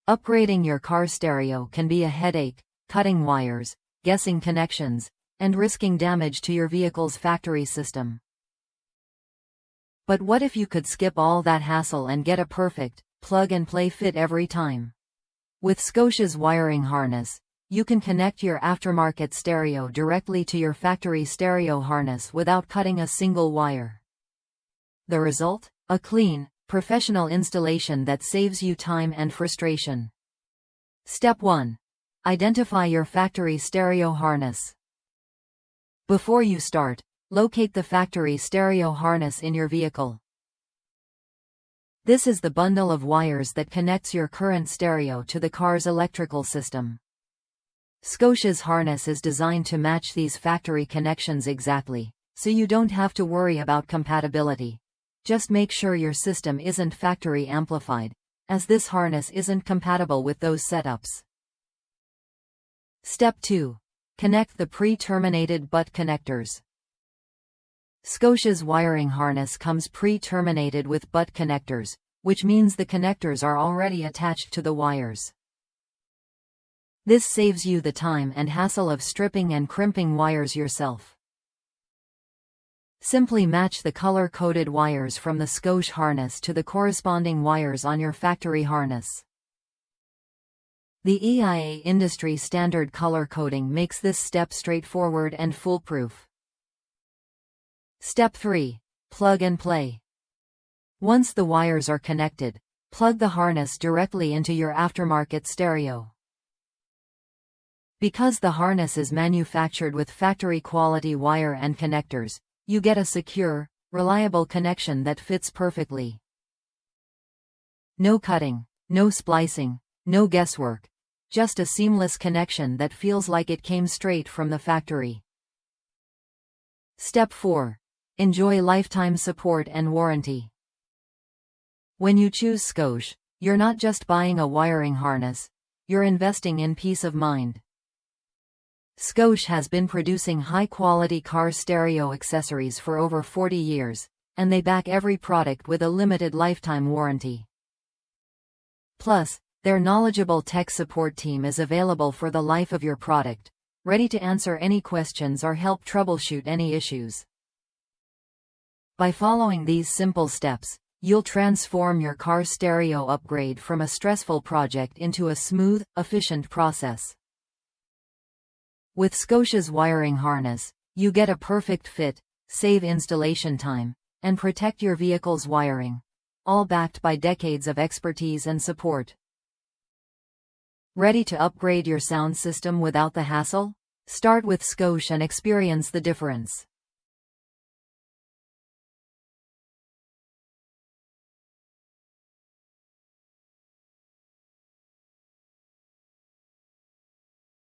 Upgrading your car stereo can be a headache, cutting wires, guessing connections, and risking damage to your vehicle's factory system. But what if you could skip all that hassle and get a perfect, plug-and-play fit every time? With Scosche's wiring harness, you can connect your aftermarket stereo directly to your factory stereo harness without cutting a single wire. The result? A clean, professional installation that saves you time and frustration. Step 1. Identify your factory stereo harness. Before you start, locate the factory stereo harness in your vehicle. This is the bundle of wires that connects your current stereo to the car's electrical system. Scosche's harness is designed to match these factory connections exactly, so you don't have to worry about compatibility. Just make sure your system isn't factory amplified, as this harness isn't compatible with those setups. Step 2. Connect the pre-terminated butt connectors. Scosche's wiring harness comes pre-terminated with butt connectors, which means the connectors are already attached to the wires. This saves you the time and hassle of stripping and crimping wires yourself. Simply match the color-coded wires from the Scosche harness to the corresponding wires on your factory harness. The EIA industry standard color coding makes this step straightforward and foolproof. Step 3. Plug and play. Once the wires are connected, plug the harness directly into your aftermarket stereo. Because the harness is manufactured with factory-quality wire and connectors, you get a secure, reliable connection that fits perfectly. No cutting, no splicing, no guesswork. Just a seamless connection that feels like it came straight from the factory. Step 4. Enjoy lifetime support and warranty. When you choose Scosche, you're not just buying a wiring harness, you're investing in peace of mind. Scosche has been producing high-quality car stereo accessories for over 40 years, and they back every product with a limited lifetime warranty. Plus, their knowledgeable tech support team is available for the life of your product, ready to answer any questions or help troubleshoot any issues. By following these simple steps, you'll transform your car stereo upgrade from a stressful project into a smooth, efficient process. With Scosche's wiring harness, you get a perfect fit, save installation time, and protect your vehicle's wiring, all backed by decades of expertise and support. Ready to upgrade your sound system without the hassle? Start with Scosche and experience the difference.